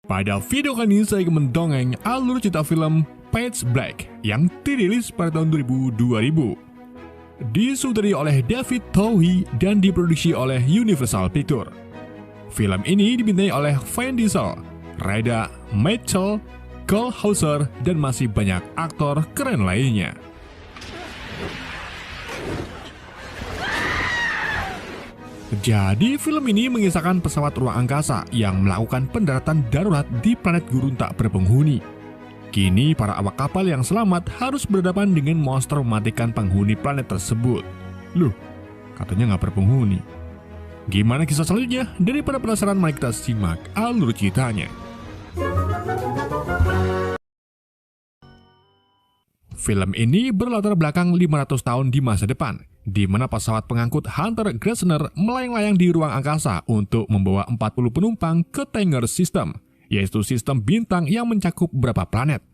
Pada video kali ini saya akan mendongeng alur cerita film Pitch Black yang dirilis pada tahun 2000. Disutradari oleh David Twohy dan diproduksi oleh Universal Pictures. Film ini dibintangi oleh Vin Diesel, Reda Mitchell, Cole Hauser, dan masih banyak aktor keren lainnya. Jadi film ini mengisahkan pesawat ruang angkasa yang melakukan pendaratan darurat di planet gurun tak berpenghuni. Kini para awak kapal yang selamat harus berhadapan dengan monster mematikan penghuni planet tersebut. Loh, katanya nggak berpenghuni. Gimana kisah selanjutnya? Daripada penasaran, mari kita simak alur ceritanya. Film ini berlatar belakang 500 tahun di masa depan, di mana pesawat pengangkut Hunter Grasner melayang-layang di ruang angkasa untuk membawa 40 penumpang ke Tinger System, yaitu sistem bintang yang mencakup beberapa planet.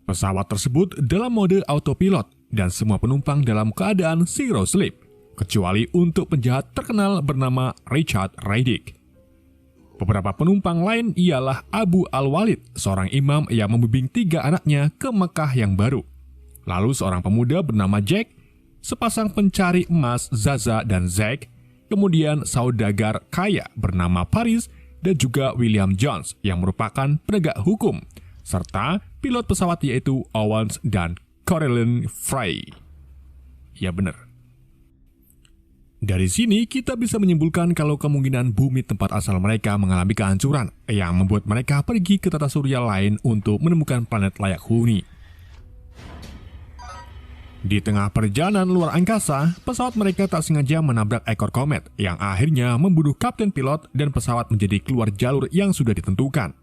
Pesawat tersebut dalam mode autopilot dan semua penumpang dalam keadaan zero sleep, kecuali untuk penjahat terkenal bernama Richard Radic. Beberapa penumpang lain ialah Abu Al-Walid, seorang imam yang membimbing 3 anaknya ke Mekah yang baru. Lalu seorang pemuda bernama Jack, sepasang pencari emas Zaza dan Zack, kemudian saudagar kaya bernama Paris, dan juga William Jones yang merupakan penegak hukum, serta pilot pesawat yaitu Owens dan Caroline Fry. Ya benar. Dari sini kita bisa menyimpulkan kalau kemungkinan bumi tempat asal mereka mengalami kehancuran yang membuat mereka pergi ke tata surya lain untuk menemukan planet layak huni. Di tengah perjalanan luar angkasa, pesawat mereka tak sengaja menabrak ekor komet yang akhirnya membunuh kapten pilot dan pesawat menjadi keluar jalur yang sudah ditentukan.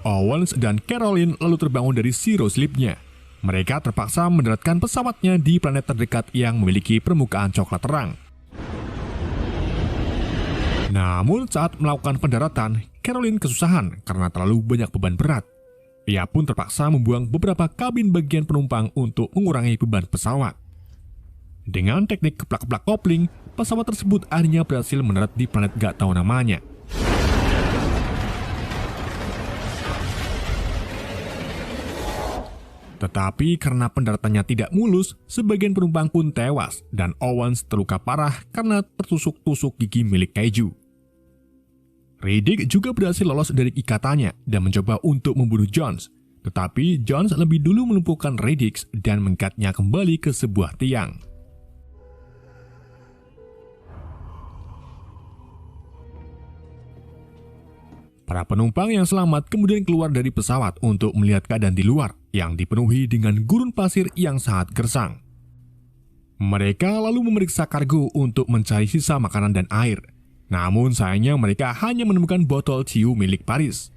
Owens dan Caroline lalu terbangun dari zero sleep-nya. Mereka terpaksa mendaratkan pesawatnya di planet terdekat yang memiliki permukaan coklat terang. Namun saat melakukan pendaratan, Caroline kesusahan karena terlalu banyak beban berat. Ia pun terpaksa membuang beberapa kabin bagian penumpang untuk mengurangi beban pesawat. Dengan teknik keplak-keplak kopling, pesawat tersebut akhirnya berhasil mendarat di planet gak tahu namanya. Tetapi karena pendaratannya tidak mulus, sebagian penumpang pun tewas dan Owens terluka parah karena tertusuk-tusuk gigi milik kaiju. Radic juga berhasil lolos dari ikatannya dan mencoba untuk membunuh Jones, tetapi Jones lebih dulu melumpuhkan Radic dan mengikatnya kembali ke sebuah tiang. Para penumpang yang selamat kemudian keluar dari pesawat untuk melihat keadaan di luar yang dipenuhi dengan gurun pasir yang sangat gersang. Mereka lalu memeriksa kargo untuk mencari sisa makanan dan air. Namun sayangnya mereka hanya menemukan botol ciu milik Paris.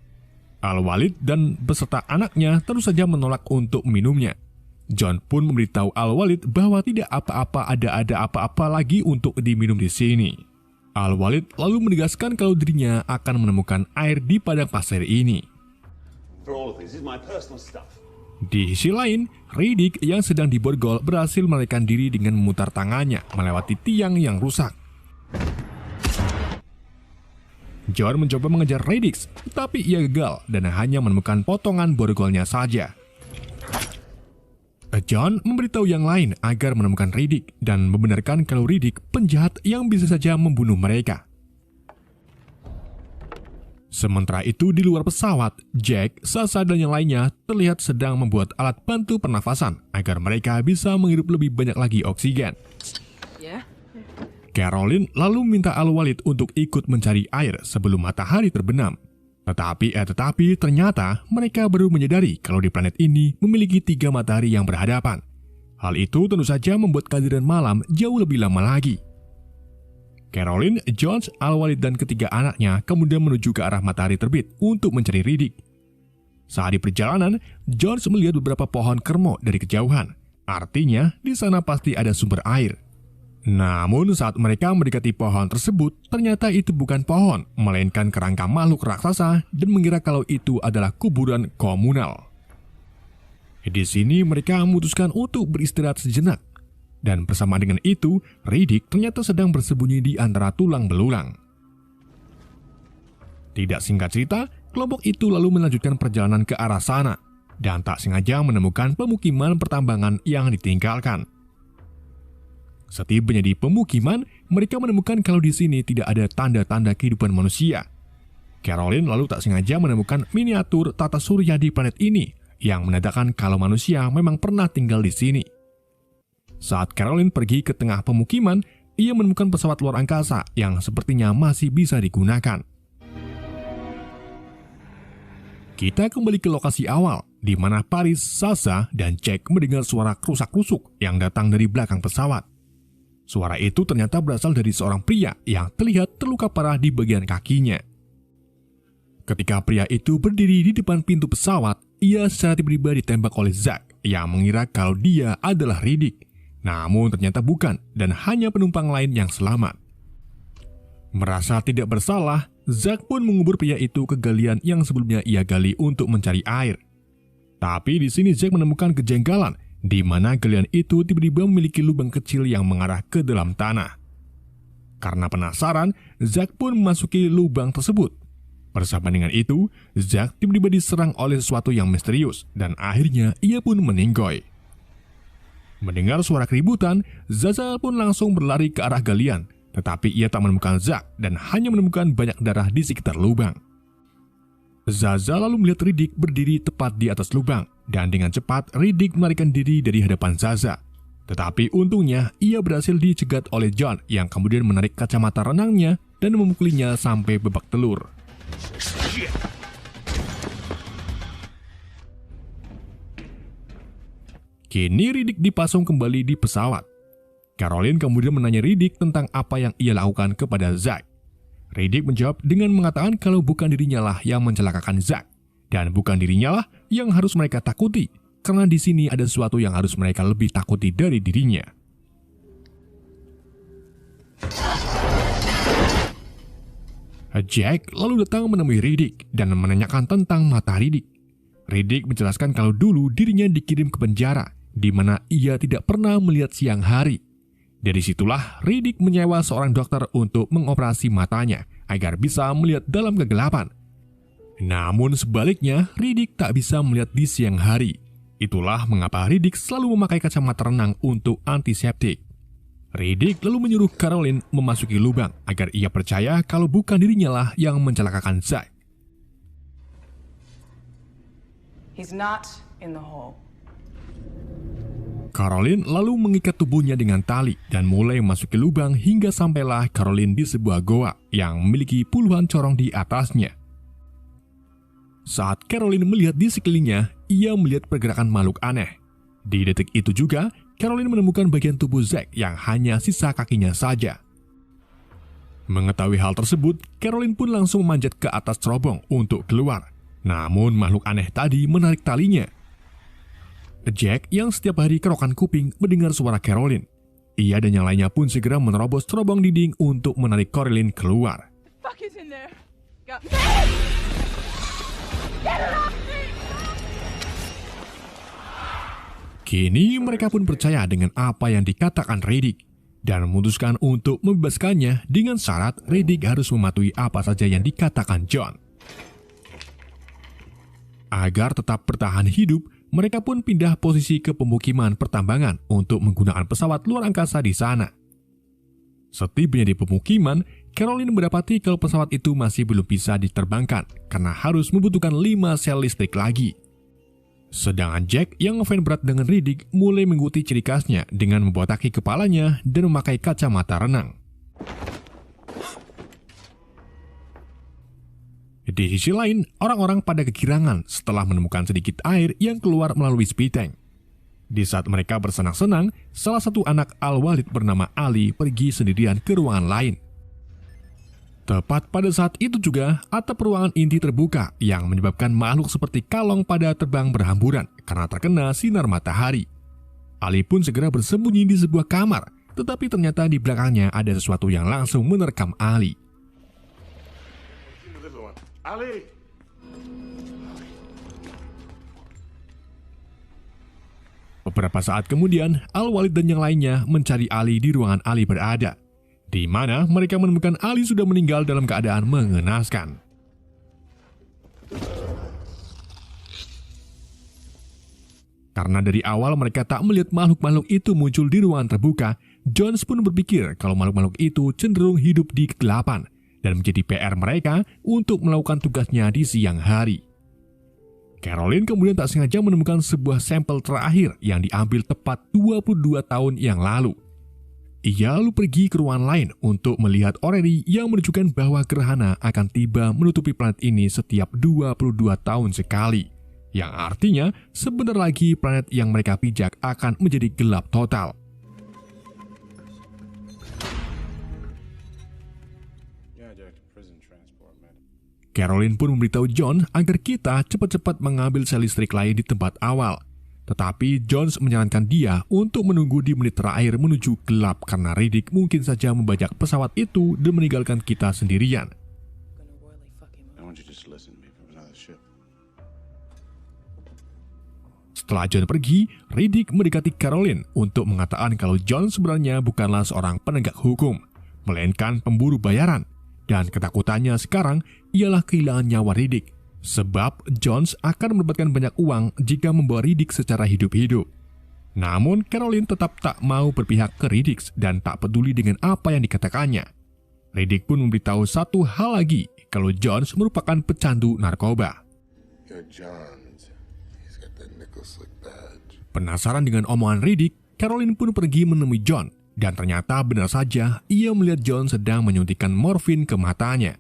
Al-Walid dan beserta anaknya terus saja menolak untuk minumnya. John pun memberitahu Al-Walid bahwa tidak ada apa-apa lagi untuk diminum di sini. Al-Walid lalu menegaskan kalau dirinya akan menemukan air di padang pasir ini. Di sisi lain, Radic yang sedang diborgol berhasil melarikan diri dengan memutar tangannya melewati tiang yang rusak. John mencoba mengejar Radic, tetapi ia gagal dan hanya menemukan potongan borgolnya saja. John memberitahu yang lain agar menemukan Radic dan membenarkan kalau Radic penjahat yang bisa saja membunuh mereka. Sementara itu di luar pesawat, Jack, Sasa, dan yang lainnya terlihat sedang membuat alat bantu pernafasan agar mereka bisa menghirup lebih banyak lagi oksigen. Caroline lalu minta Al-Walid untuk ikut mencari air sebelum matahari terbenam. Tetapi ternyata mereka baru menyadari kalau di planet ini memiliki 3 matahari yang berhadapan. Hal itu tentu saja membuat kehadiran malam jauh lebih lama lagi. Caroline, Jones, Al-Walid, dan ketiga anaknya kemudian menuju ke arah matahari terbit untuk mencari Radic. Saat di perjalanan, Jones melihat beberapa pohon kermo dari kejauhan. Artinya, di sana pasti ada sumber air. Namun saat mereka mendekati pohon tersebut, ternyata itu bukan pohon, melainkan kerangka makhluk raksasa dan mengira kalau itu adalah kuburan komunal. Di sini mereka memutuskan untuk beristirahat sejenak. Dan bersama dengan itu, Radic ternyata sedang bersembunyi di antara tulang belulang. Tidak singkat cerita, kelompok itu lalu melanjutkan perjalanan ke arah sana dan tak sengaja menemukan pemukiman pertambangan yang ditinggalkan. Setibanya di pemukiman, mereka menemukan kalau di sini tidak ada tanda-tanda kehidupan manusia. Caroline lalu tak sengaja menemukan miniatur tata surya di planet ini yang menandakan kalau manusia memang pernah tinggal di sini. Saat Caroline pergi ke tengah pemukiman, ia menemukan pesawat luar angkasa yang sepertinya masih bisa digunakan. Kita kembali ke lokasi awal, di mana Paris, Zaza, dan Jack mendengar suara kerusak-krusuk yang datang dari belakang pesawat. Suara itu ternyata berasal dari seorang pria yang terlihat terluka parah di bagian kakinya. Ketika pria itu berdiri di depan pintu pesawat, ia secara tiba-tiba ditembak oleh Zack yang mengira kalau dia adalah Riddick. Namun ternyata bukan, dan hanya penumpang lain yang selamat. Merasa tidak bersalah, Zack pun mengubur pria itu ke galian yang sebelumnya ia gali untuk mencari air. Tapi di sini Zack menemukan kejanggalan, di mana galian itu tiba-tiba memiliki lubang kecil yang mengarah ke dalam tanah. Karena penasaran, Zack pun memasuki lubang tersebut. Bersama dengan itu, Zack tiba-tiba diserang oleh sesuatu yang misterius, dan akhirnya ia pun meninggoy. Mendengar suara keributan, Zaza pun langsung berlari ke arah galian, tetapi ia tak menemukan Zack dan hanya menemukan banyak darah di sekitar lubang. Zaza lalu melihat Riddick berdiri tepat di atas lubang, dan dengan cepat Riddick melarikan diri dari hadapan Zaza. Tetapi untungnya ia berhasil dicegat oleh John yang kemudian menarik kacamata renangnya dan memukulinya sampai babak telur. Kini Riddick dipasang kembali di pesawat. Caroline kemudian menanya Riddick tentang apa yang ia lakukan kepada Zack. Riddick menjawab dengan mengatakan kalau bukan dirinya lah yang mencelakakan Zack, dan bukan dirinya lah yang harus mereka takuti, karena di sini ada sesuatu yang harus mereka lebih takuti dari dirinya. Jack lalu datang menemui Riddick dan menanyakan tentang mata Riddick. Riddick menjelaskan kalau dulu dirinya dikirim ke penjara, di mana ia tidak pernah melihat siang hari. Dari situlah Riddick menyewa seorang dokter untuk mengoperasi matanya agar bisa melihat dalam kegelapan. Namun sebaliknya, Riddick tak bisa melihat di siang hari. Itulah mengapa Riddick selalu memakai kacamata renang untuk antiseptik. Riddick lalu menyuruh Caroline memasuki lubang agar ia percaya kalau bukan dirinya lah yang mencelakakan Zack. He's not in the hole. Caroline lalu mengikat tubuhnya dengan tali dan mulai memasuki lubang hingga sampailah Caroline di sebuah goa yang memiliki puluhan corong di atasnya. Saat Caroline melihat di sekelilingnya, ia melihat pergerakan makhluk aneh. Di detik itu juga, Caroline menemukan bagian tubuh Zack yang hanya sisa kakinya saja. Mengetahui hal tersebut, Caroline pun langsung memanjat ke atas cerobong untuk keluar. Namun makhluk aneh tadi menarik talinya. Jack yang setiap hari kerokan kuping mendengar suara Caroline. Ia dan yang lainnya pun segera menerobos cerobong dinding untuk menarik Caroline keluar. Kini mereka pun percaya dengan apa yang dikatakan Riddick dan memutuskan untuk membebaskannya dengan syarat Riddick harus mematuhi apa saja yang dikatakan John. Agar tetap bertahan hidup, mereka pun pindah posisi ke pemukiman pertambangan untuk menggunakan pesawat luar angkasa di sana. Setibanya di pemukiman, Caroline mendapati kalau pesawat itu masih belum bisa diterbangkan karena harus membutuhkan 5 sel listrik lagi. Sedangkan Jack yang ngefans berat dengan Riddick mulai mengikuti ciri khasnya dengan membotaki kepalanya dan memakai kacamata renang. Di sisi lain, orang-orang pada kegirangan setelah menemukan sedikit air yang keluar melalui spiteng. Di saat mereka bersenang-senang, salah satu anak Al-Walid bernama Ali pergi sendirian ke ruangan lain. Tepat pada saat itu juga, atap ruangan inti terbuka yang menyebabkan makhluk seperti kalong pada terbang berhamburan karena terkena sinar matahari. Ali pun segera bersembunyi di sebuah kamar, tetapi ternyata di belakangnya ada sesuatu yang langsung menerkam Ali. Ali! Beberapa saat kemudian, Al-Walid dan yang lainnya mencari Ali di ruangan Ali berada, di mana mereka menemukan Ali sudah meninggal dalam keadaan mengenaskan. Karena dari awal mereka tak melihat makhluk-makhluk itu muncul di ruangan terbuka, Jones pun berpikir kalau makhluk-makhluk itu cenderung hidup di kegelapan dan menjadi PR mereka untuk melakukan tugasnya di siang hari. Carolyn kemudian tak sengaja menemukan sebuah sampel terakhir yang diambil tepat 22 tahun yang lalu. Ia lalu pergi ke ruangan lain untuk melihat oreri yang menunjukkan bahwa gerhana akan tiba menutupi planet ini setiap 22 tahun sekali. Yang artinya sebentar lagi planet yang mereka pijak akan menjadi gelap total. Carolyn pun memberitahu John agar kita cepat-cepat mengambil sel listrik lain di tempat awal. Tetapi Jones menyarankan dia untuk menunggu di menit terakhir menuju gelap karena Riddick mungkin saja membajak pesawat itu dan meninggalkan kita sendirian. Setelah John pergi, Riddick mendekati Carolyn untuk mengatakan kalau John sebenarnya bukanlah seorang penegak hukum, melainkan pemburu bayaran. Dan ketakutannya sekarang ialah kehilangan nyawa Riddick, sebab Jones akan mendapatkan banyak uang jika membawa Riddick secara hidup-hidup. Namun Carolyn tetap tak mau berpihak ke Riddick dan tak peduli dengan apa yang dikatakannya. Riddick pun memberitahu satu hal lagi, kalau Jones merupakan pecandu narkoba. Penasaran dengan omongan Riddick, Carolyn pun pergi menemui John. Dan ternyata benar saja ia melihat John sedang menyuntikkan morfin ke matanya.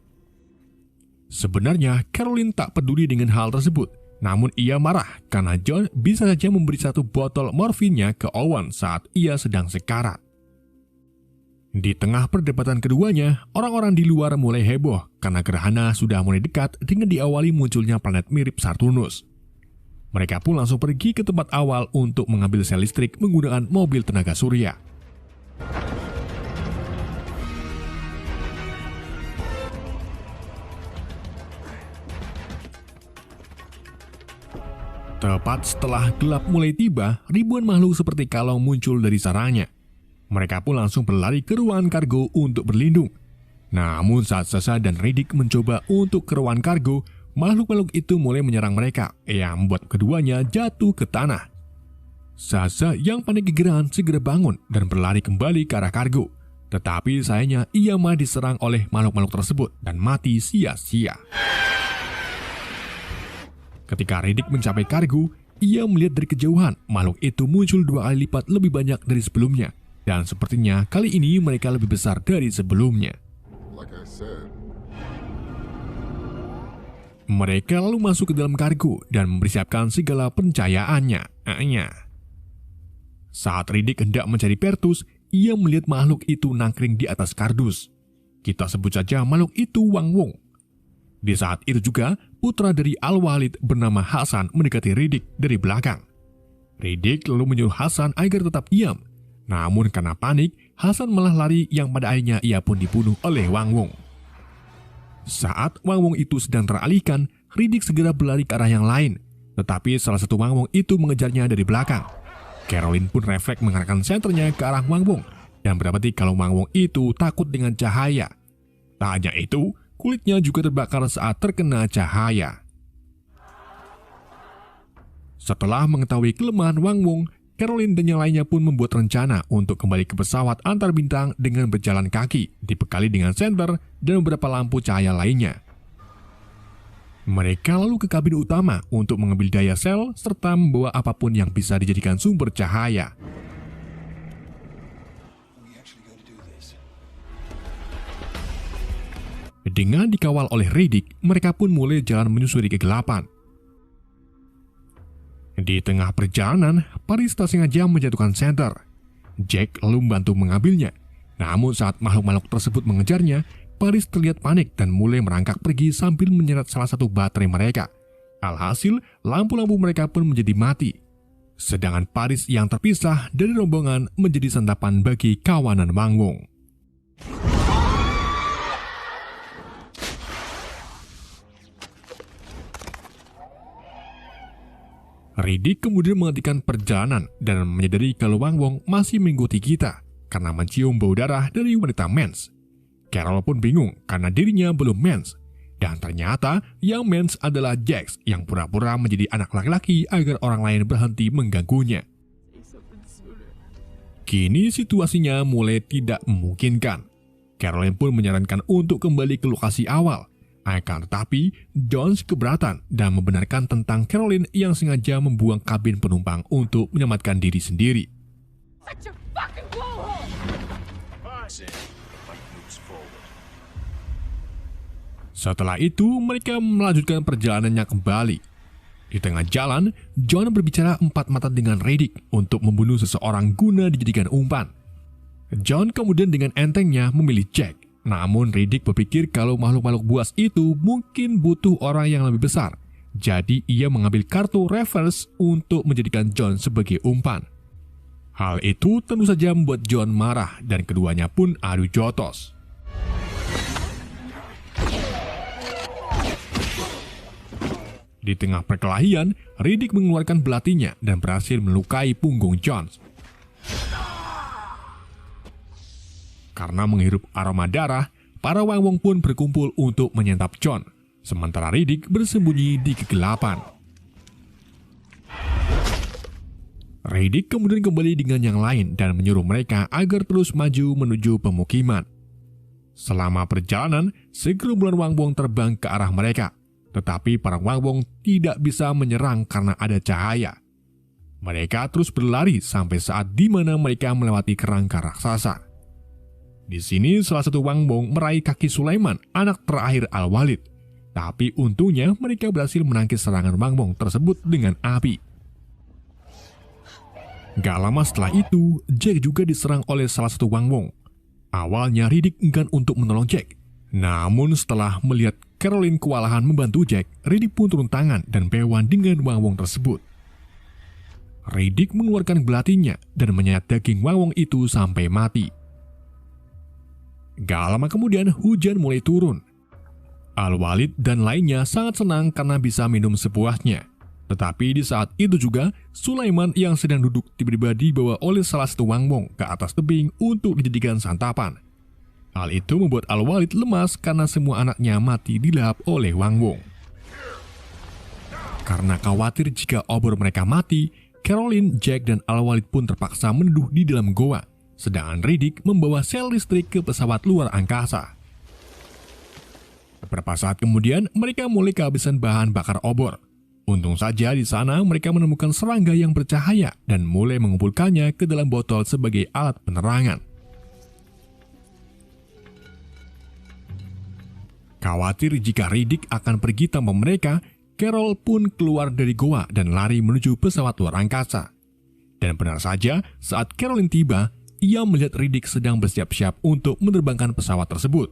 Sebenarnya Carolyn tak peduli dengan hal tersebut, namun ia marah karena John bisa saja memberi satu botol morfinnya ke Owen saat ia sedang sekarat. Di tengah perdebatan keduanya, orang-orang di luar mulai heboh karena gerhana sudah mulai dekat dengan diawali munculnya planet mirip Saturnus. Mereka pun langsung pergi ke tempat awal untuk mengambil sel listrik menggunakan mobil tenaga surya. Tepat setelah gelap mulai tiba, ribuan makhluk seperti kalong muncul dari sarangnya. Mereka pun langsung berlari ke ruangan kargo untuk berlindung. Namun saat Sasha dan Riddick mencoba untuk ke ruangan kargo, makhluk-makhluk itu mulai menyerang mereka, yang membuat keduanya jatuh ke tanah. Sasha yang panik gegeran segera bangun dan berlari kembali ke arah kargo. Tetapi sayangnya ia malah diserang oleh makhluk-makhluk tersebut dan mati sia-sia. Ketika Riddick mencapai kargo, ia melihat dari kejauhan makhluk itu muncul 2 kali lipat lebih banyak dari sebelumnya. Dan sepertinya kali ini mereka lebih besar dari sebelumnya. Mereka lalu masuk ke dalam kargo dan mempersiapkan segala pencahayaannya. Saat Riddick hendak mencari Pertus, ia melihat makhluk itu nangkring di atas kardus. Kita sebut saja makhluk itu Wang Wong. Di saat itu juga, putra dari Al-Walid bernama Hasan mendekati Riddick dari belakang. Riddick lalu menyuruh Hasan agar tetap diam. Namun karena panik, Hasan malah lari yang pada akhirnya ia pun dibunuh oleh Wang Wong. Saat Wang Wong itu sedang teralihkan, Riddick segera berlari ke arah yang lain. Tetapi salah satu Wang Wong itu mengejarnya dari belakang. Carolyn pun refleks mengarahkan senternya ke arah Wang Wong dan mendapati kalau Wang Wong itu takut dengan cahaya. Tak hanya itu, kulitnya juga terbakar saat terkena cahaya. Setelah mengetahui kelemahan Wang Wong, Carolyn dan yang lainnya pun membuat rencana untuk kembali ke pesawat antar bintang dengan berjalan kaki, dibekali dengan senter dan beberapa lampu cahaya lainnya. Mereka lalu ke kabin utama untuk mengambil daya sel serta membawa apapun yang bisa dijadikan sumber cahaya. Dengan dikawal oleh Riddick, mereka pun mulai jalan menyusuri kegelapan. Di tengah perjalanan, Paris tak sengaja menjatuhkan senter. Jack lalu membantu mengambilnya. Namun saat makhluk-makhluk tersebut mengejarnya, Paris terlihat panik dan mulai merangkak pergi sambil menyeret salah satu baterai mereka. Alhasil, lampu-lampu mereka pun menjadi mati. Sedangkan Paris yang terpisah dari rombongan menjadi santapan bagi kawanan Wang Wong. Riddick kemudian menghentikan perjalanan dan menyadari kalau Wang Wong masih mengikuti kita karena mencium bau darah dari wanita mens. Carol pun bingung karena dirinya belum mens. Dan ternyata yang mens adalah Jax yang pura-pura menjadi anak laki-laki agar orang lain berhenti mengganggunya. Kini situasinya mulai tidak memungkinkan. Caroline pun menyarankan untuk kembali ke lokasi awal. Akan tetapi, Jones keberatan dan membenarkan tentang Caroline yang sengaja membuang kabin penumpang untuk menyelamatkan diri sendiri. Setelah itu, mereka melanjutkan perjalanannya kembali. Di tengah jalan, John berbicara empat mata dengan Riddick untuk membunuh seseorang guna dijadikan umpan. John kemudian dengan entengnya memilih Jack. Namun Riddick berpikir kalau makhluk-makhluk buas itu mungkin butuh orang yang lebih besar. Jadi ia mengambil kartu reverse untuk menjadikan John sebagai umpan. Hal itu tentu saja membuat John marah dan keduanya pun adu jotos. Di tengah perkelahian, Riddick mengeluarkan belatinya dan berhasil melukai punggung Jones. Karena menghirup aroma darah, para Wang-Wong pun berkumpul untuk menyantap John, sementara Riddick bersembunyi di kegelapan. Riddick kemudian kembali dengan yang lain dan menyuruh mereka agar terus maju menuju pemukiman. Selama perjalanan, segerombolan Wang-Wong terbang ke arah mereka. Tetapi para Wang-Wong tidak bisa menyerang karena ada cahaya. Mereka terus berlari sampai saat di mana mereka melewati kerangka raksasa. Di sini salah satu Wang-Wong meraih kaki Sulaiman, anak terakhir Al-Walid. Tapi untungnya mereka berhasil menangkis serangan Wang-Wong tersebut dengan api. Gak lama setelah itu, Jack juga diserang oleh salah satu Wang-Wong. Awalnya Riddick enggan untuk menolong Jack. Namun setelah melihat Caroline kewalahan membantu Jack, Riddick pun turun tangan dan bewan dengan Wang-Wong tersebut. Riddick mengeluarkan belatinya dan menyayat daging Wang-Wong itu sampai mati. Gak lama kemudian hujan mulai turun. Al-Walid dan lainnya sangat senang karena bisa minum sepuasnya. Tetapi di saat itu juga, Sulaiman yang sedang duduk tiba-tiba dibawa oleh salah satu Wang-Wong ke atas tebing untuk dijadikan santapan. Hal itu membuat Al-Walid lemas karena semua anaknya mati dilahap oleh Wang-Wong. Karena khawatir jika obor mereka mati, Caroline, Jack, dan Al-Walid pun terpaksa meneduh di dalam goa, sedangkan Riddick membawa sel listrik ke pesawat luar angkasa. Beberapa saat kemudian, mereka mulai kehabisan bahan bakar obor. Untung saja di sana mereka menemukan serangga yang bercahaya dan mulai mengumpulkannya ke dalam botol sebagai alat penerangan. Khawatir jika Riddick akan pergi tanpa mereka, Carol pun keluar dari goa dan lari menuju pesawat luar angkasa. Dan benar saja, saat Caroline tiba, ia melihat Riddick sedang bersiap-siap untuk menerbangkan pesawat tersebut.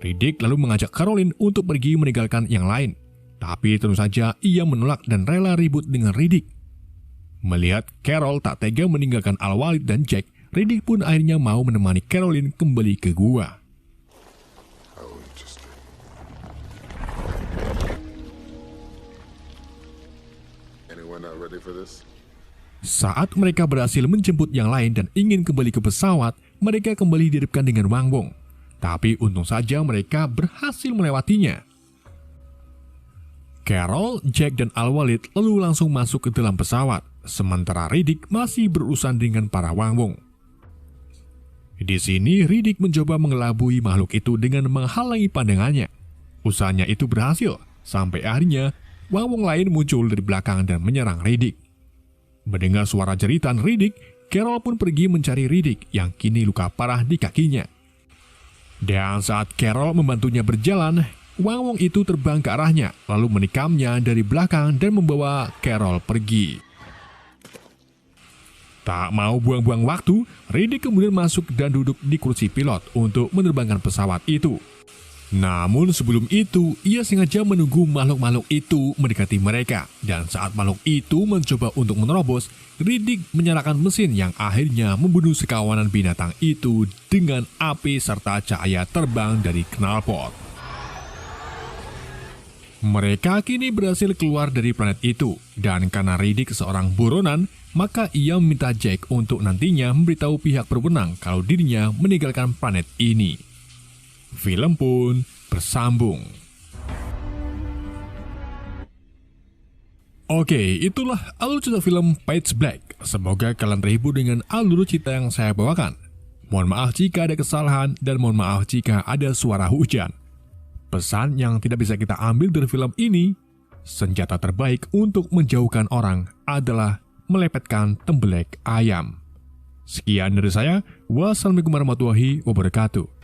Riddick lalu mengajak Caroline untuk pergi meninggalkan yang lain. Tapi tentu saja ia menolak dan rela ribut dengan Riddick. Melihat Carol tak tega meninggalkan Al-Walid dan Jack, Riddick pun akhirnya mau menemani Caroline kembali ke gua. Saat mereka berhasil menjemput yang lain dan ingin kembali ke pesawat, mereka kembali dihadapkan dengan Wang-Wong. Tapi untung saja mereka berhasil melewatinya. Carol, Jack, dan Al-Walid lalu langsung masuk ke dalam pesawat, sementara Riddick masih berurusan dengan para Wang-Wong. Di sini, Riddick mencoba mengelabui makhluk itu dengan menghalangi pandangannya. Usahanya itu berhasil, sampai akhirnya Wang-Wong lain muncul dari belakang dan menyerang Riddick. Mendengar suara jeritan Riddick, Carol pun pergi mencari Riddick yang kini luka parah di kakinya. Dan saat Carol membantunya berjalan, Wang-Wong itu terbang ke arahnya, lalu menikamnya dari belakang dan membawa Carol pergi. Tak mau buang-buang waktu, Riddick kemudian masuk dan duduk di kursi pilot untuk menerbangkan pesawat itu. Namun sebelum itu, ia sengaja menunggu makhluk-makhluk itu mendekati mereka. Dan saat makhluk itu mencoba untuk menerobos, Riddick menyalakan mesin yang akhirnya membunuh sekawanan binatang itu dengan api serta cahaya terbang dari knalpot. Mereka kini berhasil keluar dari planet itu, dan karena Riddick seorang buronan, maka ia meminta Jack untuk nantinya memberitahu pihak berwenang kalau dirinya meninggalkan planet ini. Film pun bersambung. Oke, itulah alur cerita film Pitch Black. Semoga kalian terhibur dengan alur cerita yang saya bawakan. Mohon maaf jika ada kesalahan dan mohon maaf jika ada suara hujan. Pesan yang tidak bisa kita ambil dari film ini, senjata terbaik untuk menjauhkan orang adalah melepetkan tembelek ayam. Sekian dari saya. Wassalamualaikum warahmatullahi wabarakatuh.